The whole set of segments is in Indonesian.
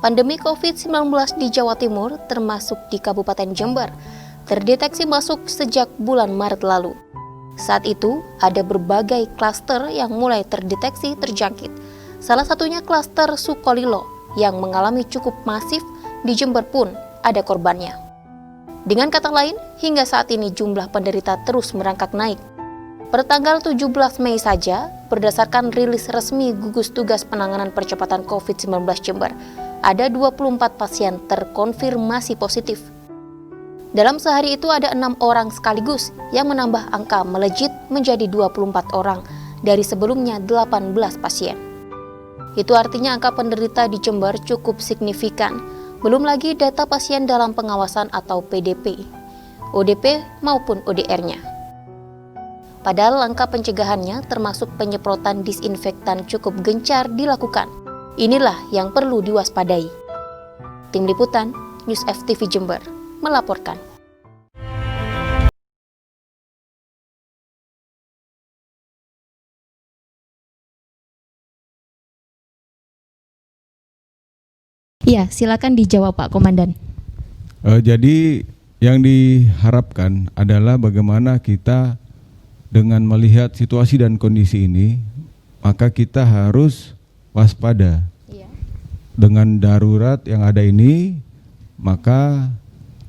Pandemi COVID-19 di Jawa Timur, termasuk di Kabupaten Jember, terdeteksi masuk sejak bulan Maret lalu. Saat itu, ada berbagai klaster yang mulai terdeteksi terjangkit. Salah satunya klaster Sukolilo yang mengalami cukup masif. Di Jember pun ada korbannya. Dengan kata lain, hingga saat ini jumlah penderita terus merangkak naik. Pertanggal 17 Mei saja, berdasarkan rilis resmi Gugus Tugas Penanganan Percepatan COVID-19 Jember, ada 24 pasien terkonfirmasi positif. Dalam sehari itu ada 6 orang sekaligus yang menambah angka melejit menjadi 24 orang dari sebelumnya 18 pasien. Itu artinya angka penderita di Jember cukup signifikan. Belum lagi data pasien dalam pengawasan atau PDP, ODP maupun ODR-nya. Padahal langkah pencegahannya termasuk penyemprotan disinfektan cukup gencar dilakukan. Inilah yang perlu diwaspadai. Tim Liputan, News FTV Jember, melaporkan. Iya, silakan dijawab Pak Komandan. Jadi yang diharapkan adalah bagaimana kita dengan melihat situasi dan kondisi ini, maka kita harus waspada. Iya. Dengan darurat yang ada ini, maka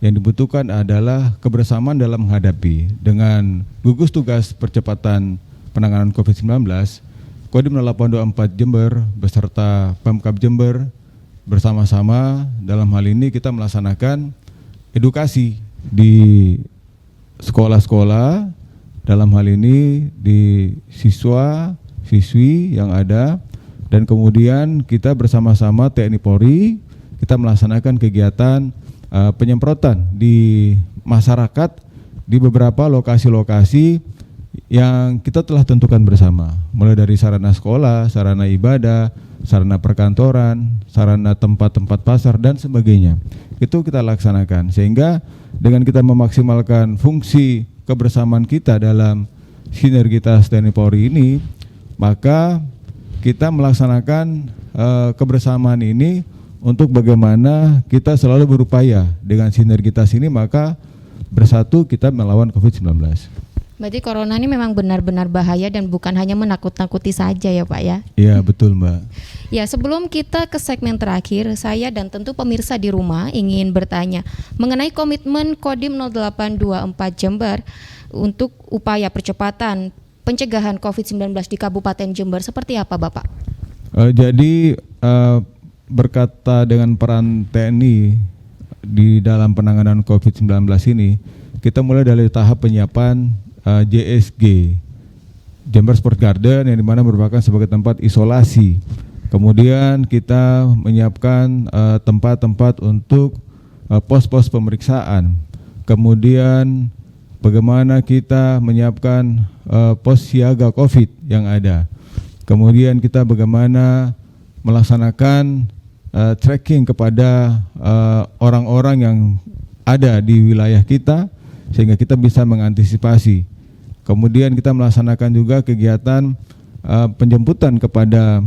yang dibutuhkan adalah kebersamaan dalam menghadapi. Dengan gugus tugas percepatan penanganan COVID-19, Kodim 824 Jember beserta Pemkab Jember bersama-sama dalam hal ini kita melaksanakan edukasi di sekolah-sekolah, dalam hal ini di siswa-siswi yang ada, dan kemudian kita bersama-sama TNI Polri kita melaksanakan kegiatan penyemprotan di masyarakat di beberapa lokasi-lokasi yang kita telah tentukan bersama, mulai dari sarana sekolah, sarana ibadah, sarana perkantoran, sarana tempat-tempat pasar dan sebagainya. Itu kita laksanakan sehingga dengan kita memaksimalkan fungsi kebersamaan kita dalam sinergitas TNI Polri ini, maka kita melaksanakan kebersamaan ini untuk bagaimana kita selalu berupaya dengan sinergitas ini, maka bersatu kita melawan COVID-19. Berarti corona ini memang benar-benar bahaya dan bukan hanya menakut-nakuti saja ya Pak ya? Iya betul Mbak. Ya, sebelum kita ke segmen terakhir, saya dan tentu pemirsa di rumah ingin bertanya mengenai komitmen Kodim 0824 Jember untuk upaya percepatan pencegahan COVID-19 di Kabupaten Jember seperti apa Bapak? Jadi berkata dengan peran TNI di dalam penanganan COVID-19 ini, kita mulai dari tahap penyiapan JSG, Jember Sport Garden, yang dimana merupakan sebagai tempat isolasi. Kemudian kita menyiapkan tempat-tempat untuk pos-pos pemeriksaan. Kemudian bagaimana kita menyiapkan pos siaga COVID yang ada. Kemudian kita bagaimana melaksanakan tracking kepada orang-orang yang ada di wilayah kita sehingga kita bisa mengantisipasi. Kemudian kita melaksanakan juga kegiatan penjemputan kepada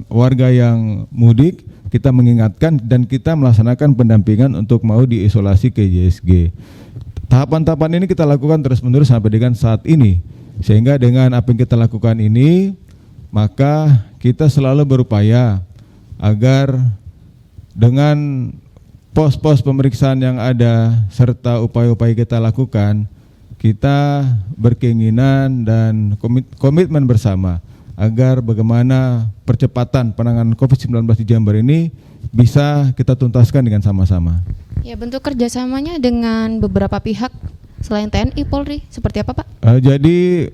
warga yang mudik, kita mengingatkan dan kita melaksanakan pendampingan untuk mau diisolasi ke JSG. Tahapan-tahapan ini kita lakukan terus-menerus sampai dengan saat ini. Sehingga dengan apa yang kita lakukan ini, maka kita selalu berupaya agar dengan pos-pos pemeriksaan yang ada serta upaya-upaya kita lakukan, kita berkeinginan dan komitmen bersama agar bagaimana percepatan penanganan COVID-19 di Jember ini bisa kita tuntaskan dengan sama-sama. Ya, bentuk kerjasamanya dengan beberapa pihak selain TNI Polri seperti apa Pak? Jadi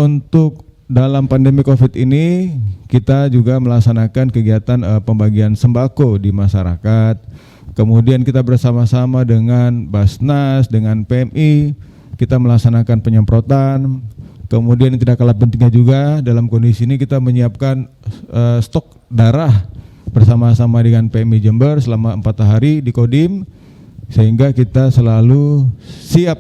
untuk dalam pandemi COVID ini kita juga melaksanakan kegiatan pembagian sembako di masyarakat. Kemudian kita bersama-sama dengan Basnas, dengan PMI, kita melaksanakan penyemprotan. Kemudian yang tidak kalah pentingnya juga dalam kondisi ini kita menyiapkan stok darah bersama-sama dengan PMI Jember selama 4 hari di Kodim, sehingga kita selalu siap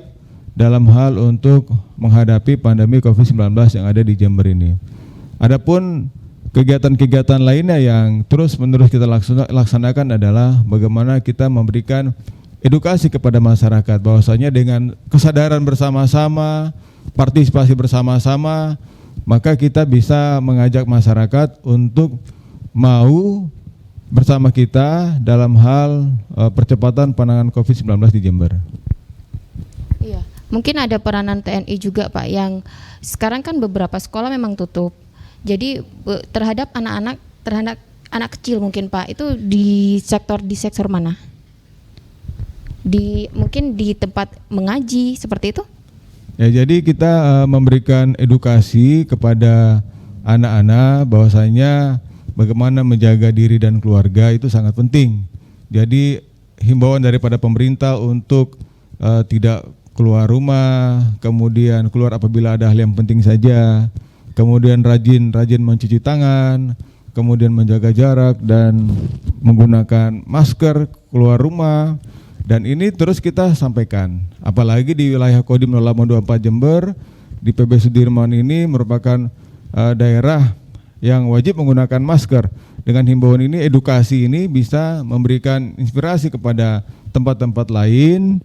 dalam hal untuk menghadapi pandemi COVID-19 yang ada di Jember ini. Adapun kegiatan-kegiatan lainnya yang terus-menerus kita laksanakan adalah bagaimana kita memberikan edukasi kepada masyarakat bahwasanya dengan kesadaran bersama-sama, partisipasi bersama-sama, maka kita bisa mengajak masyarakat untuk mau bersama kita dalam hal percepatan penanganan COVID-19 di Jember. Iya, mungkin ada peranan TNI juga Pak, yang sekarang kan beberapa sekolah memang tutup. Jadi terhadap anak kecil mungkin Pak, itu di sektor mana? Mungkin di tempat mengaji seperti itu? Ya, jadi kita memberikan edukasi kepada anak-anak bahwasanya bagaimana menjaga diri dan keluarga itu sangat penting. Jadi himbauan daripada pemerintah untuk tidak keluar rumah, kemudian keluar apabila ada hal yang penting saja, kemudian rajin mencuci tangan, kemudian menjaga jarak dan menggunakan masker keluar rumah. Dan ini terus kita sampaikan, apalagi di wilayah Kodim 0824 Jember, di PB Sudirman ini merupakan daerah yang wajib menggunakan masker. Dengan himbauan ini, edukasi ini bisa memberikan inspirasi kepada tempat-tempat lain,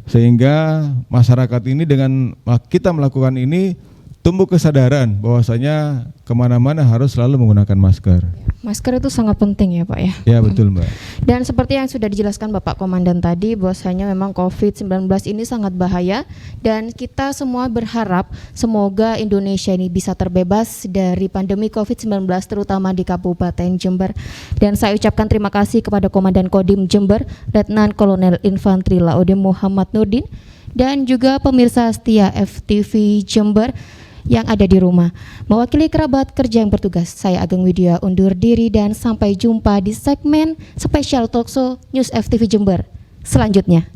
sehingga masyarakat ini dengan kita melakukan ini tumbuh kesadaran bahwasanya kemana-mana harus selalu menggunakan masker. Masker itu sangat penting ya Pak ya. Ya betul Mbak. Dan seperti yang sudah dijelaskan Bapak Komandan tadi, bahwasanya memang COVID-19 ini sangat bahaya, dan kita semua berharap semoga Indonesia ini bisa terbebas dari pandemi COVID-19 terutama di Kabupaten Jember. Dan saya ucapkan terima kasih kepada Komandan Kodim Jember, Letnan Kolonel Infantri Laode Muhammad Nurdin, dan juga pemirsa setia FTV Jember yang ada di rumah. Mewakili kerabat kerja yang bertugas, saya Ageng Widya undur diri dan sampai jumpa di segmen spesial talkshow News FTV Jember selanjutnya.